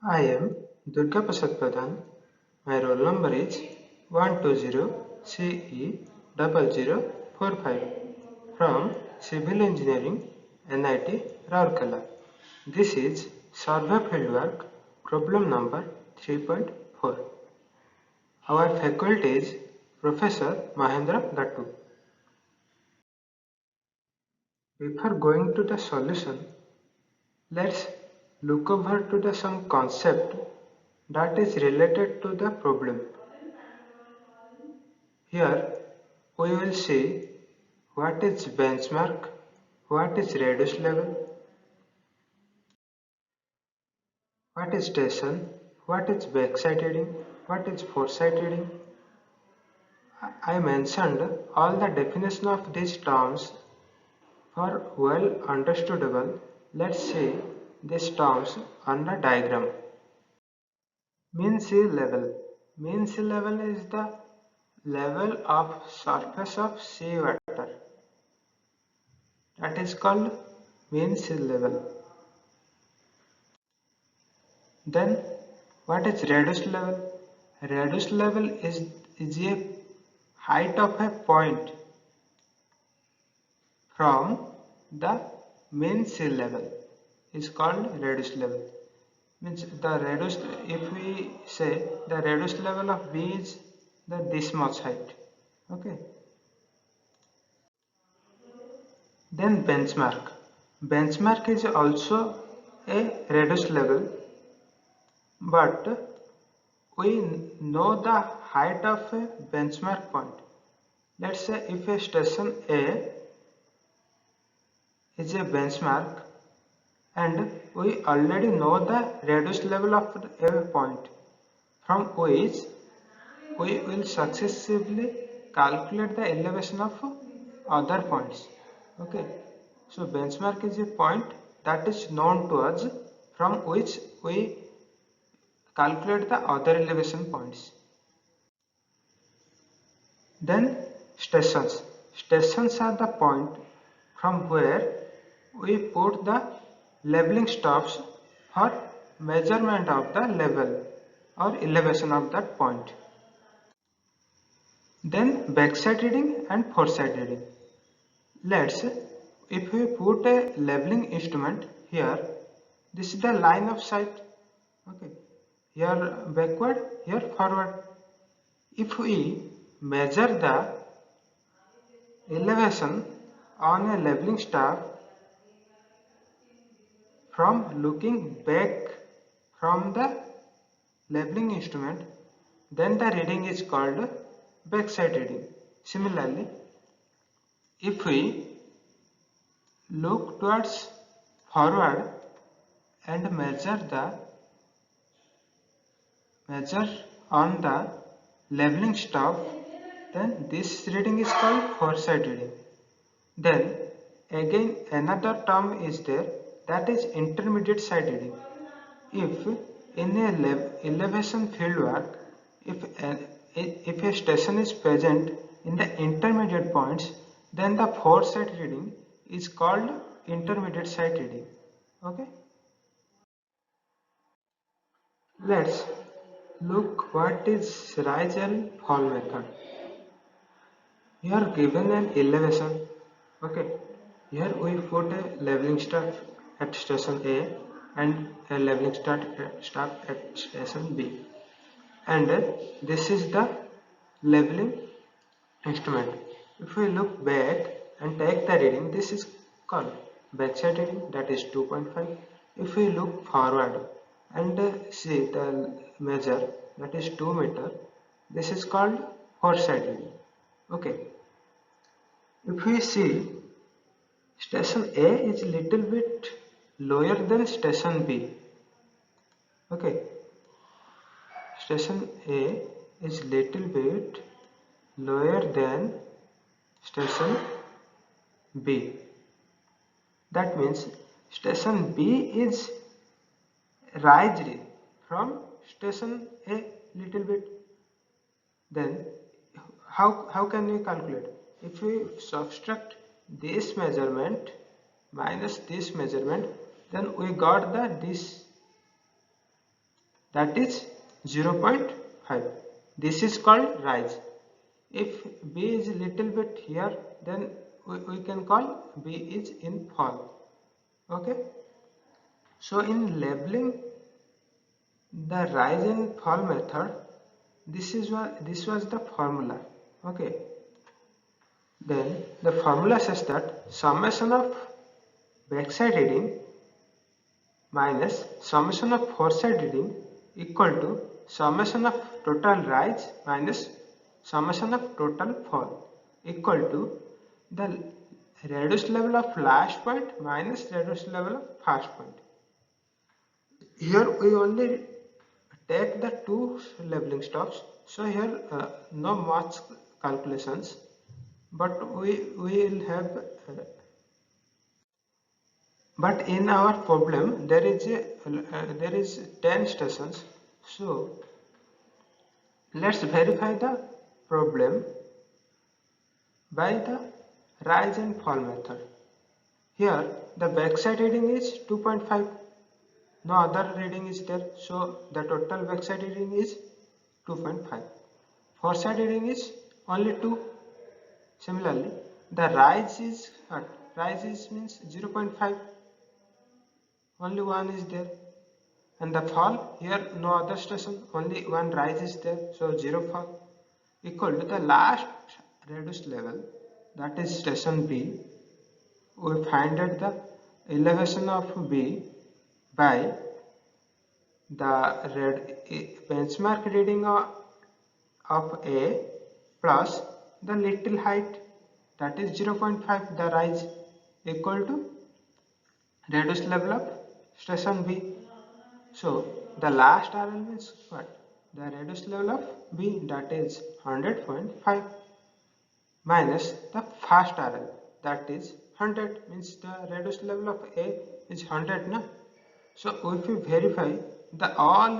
I am Durga Prasad Pradhan. My roll number is 120CE0045 from Civil Engineering, NIT Rourkela. This is Survey Fieldwork problem number 3.4. Our faculty is Professor Mahendra Gattu. Before going to the solution, let's look over to the some concept that is related to the problem. Here we will see what is benchmark, what is reduced level, what is station, what is backside reading, what is foresight reading. I mentioned all the definition of these terms for well understandable. Let's see these terms on the diagram. Mean sea level. Mean sea level is the level of surface of sea water. That is called mean sea level. Then what is reduced level? Reduced level is a height of a point from the mean sea level is called reduced level. Means the reduced, if we say the reduced level of B is this much height. Okay. Then benchmark. Benchmark is also a reduced level, but we know the height of a benchmark point. Let's say if a station A is a benchmark and we already know the reduced level of a point from which we will successively calculate the elevation of other points. Okay, so benchmark is a point that is known to us from which we calculate the other elevation points. Then stations. Stations are the point from where we put the leveling stops for measurement of the level or elevation of that point. Then backside reading and foresight reading. Let's, if we put a leveling instrument here, this is the line of sight. Okay, here backward, here forward. If we measure the elevation on a leveling staff from looking back from the leveling instrument, then the reading is called backside reading. Similarly, if we look towards forward and measure on the leveling staff, then this reading is called foresight reading. Then again another term is there, that is intermediate sight reading. If in a elevation fieldwork, if a station is present in the intermediate points, then the foresight reading is called intermediate sight reading. Okay. Let's look what is rise and fall method. You are given an elevation. Okay. Here we put a leveling staff at station A and a leveling staff at station B. And this is the leveling instrument. If we look back and take the reading, this is called backside reading, that is 2.5. If we look forward and see the measure, that is 2 meter, this is called foresight reading. Okay. If we see station A is little bit lower than station B. Okay. Station A is little bit lower than station B. That means station B is raised from station A little bit. Then how can we calculate? If we subtract this measurement minus this measurement, then we got this that is 0.5. This is called rise. If B is a little bit here, then we can call B is in fall. Okay. So in labeling the rise and fall method, this was the formula. Okay. Then the formula says that summation of backside reading minus summation of foresight reading equal to summation of total rise minus summation of total fall equal to the reduced level of last point minus reduced level of first point. Here we only take the two leveling stops, so here no much calculations, but we will have but in our problem there is 10 stations. So let's verify the problem by the rise and fall method. Here the backside reading is 2.5, no other reading is there, so the total backside reading is 2.5. Foresight reading is only 2. Similarly, the rise is what? Rise is means 0.5, only one is there. And the fall, here no other station, only one rise is there, so 0 fall equal to the last reduced level, that is station B. We find out the elevation of B by the benchmark reading of A plus the little height, that is 0.5, the rise equal to reduced level of station B. So the last RL means what? The reduced level of B, that is 100.5 minus the first RL, that is 100, means the reduced level of A is 100 na. So if we verify the all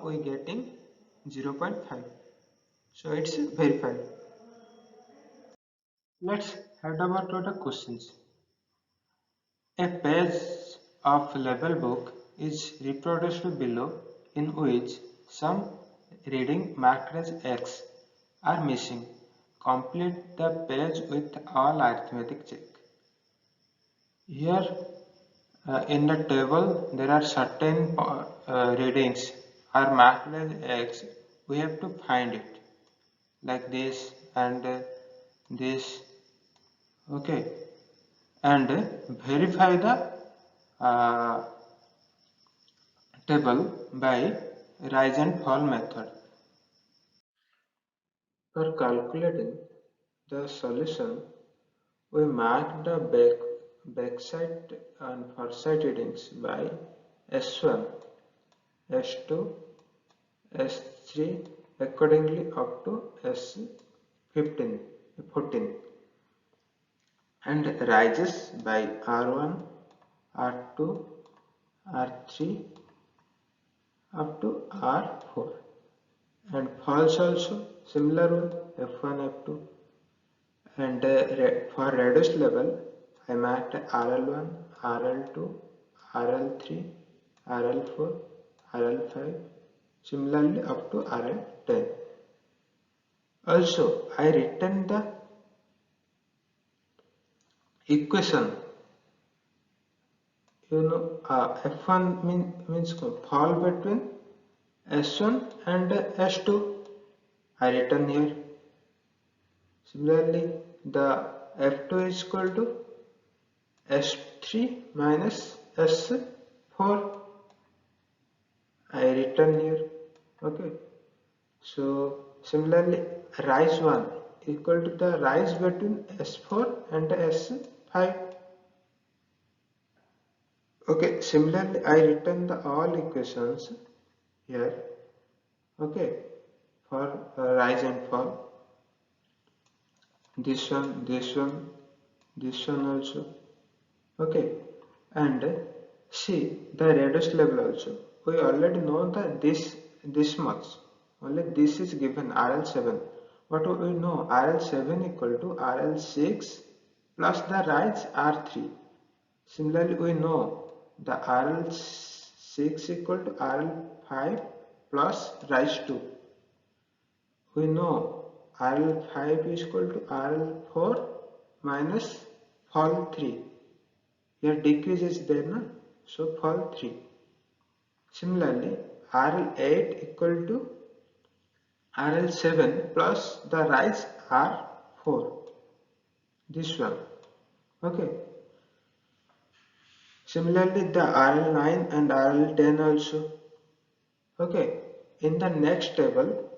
we getting 0.5, so it's verified. Let's head over to the questions. A page of label book is reproduced below, in which some reading marked as X are missing. Complete the page with all arithmetic check. Here in the table there are certain readings are marked as X. We have to find it like this and this. Okay, and verify the uh, table by rise and fall method. For calculating the solution, we mark the backside and foresight readings by S1, S2, S3 accordingly up to S15, 14, and rises by R1, R2, R3 up to R4, and falls also similar one, F1, F2, and for reduced level I marked RL1, RL2, RL3, RL4, RL5, similarly up to RL10. Also I written the equation, F1 means fall between S1 and S2, I written here. Similarly, the F2 is equal to S3 minus S4, I written here. Okay. So similarly, rise 1 equal to the rise between S4 and S5. Okay. Similarly, I written the all equations here. Okay. For rise and fall. This one, this one, this one also. Okay, and see the reduced level also. We already know that this much. Only this is given RL7. What we know, RL7 equal to RL6 plus the rise R3. Similarly, we know the RL6 6 equal to RL5 plus rise 2. We know RL5 is equal to RL4 minus fall 3. Here decrease is there, na? So fall 3. Similarly, RL8 equal to RL7 plus the rise R4. This one. Okay. Similarly, the RL9 and RL10 also. Okay. In the next table,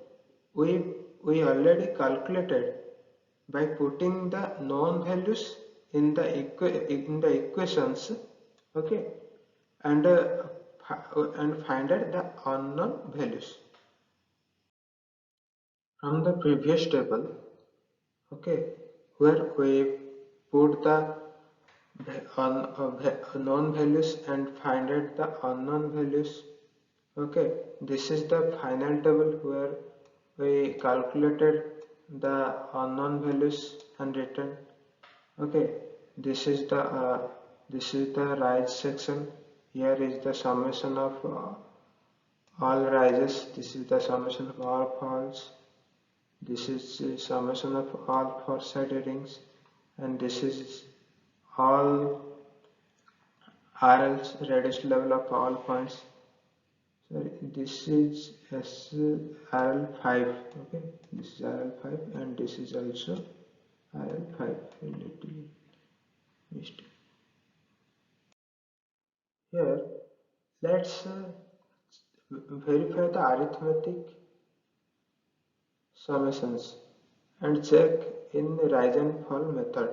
we already calculated by putting the known values in the equations. Okay, and finded the unknown values from the previous table. Okay, where we put the known values and finded the unknown values. Okay, this is the final table where we calculated the unknown values and written. Okay, this is the rise section. Here is the summation of all rises. This is the summation of all falls. This is the summation of all four-side readings, and this is all RL's reduced level of all points. Sorry, this is RL5. Okay, this is RL5, and this is also RL5. Here, let's verify the arithmetic summations and check in the rise and fall method.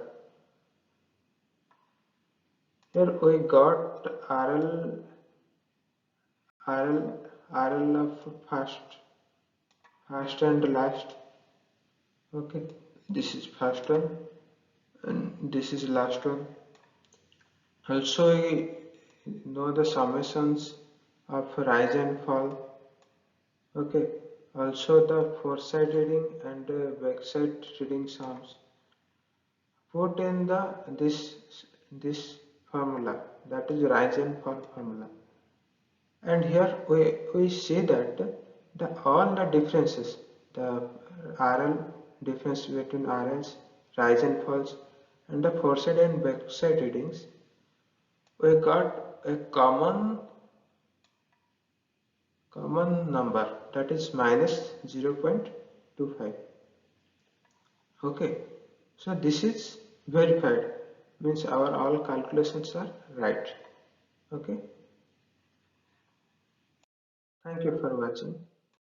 Here we got RL of first and last. Okay, this is first one and this is last one. Also we know the summations of rise and fall. Okay, also the four-side reading and backside reading sums. Put in this formula, that is rise and fall formula, and here we see that all the differences, the RL difference between RLs, rise and falls, and the four-side and backside readings, we got a common number, that is minus 0.25. Okay, so this is verified, means our all calculations are right. Okay, thank you for watching.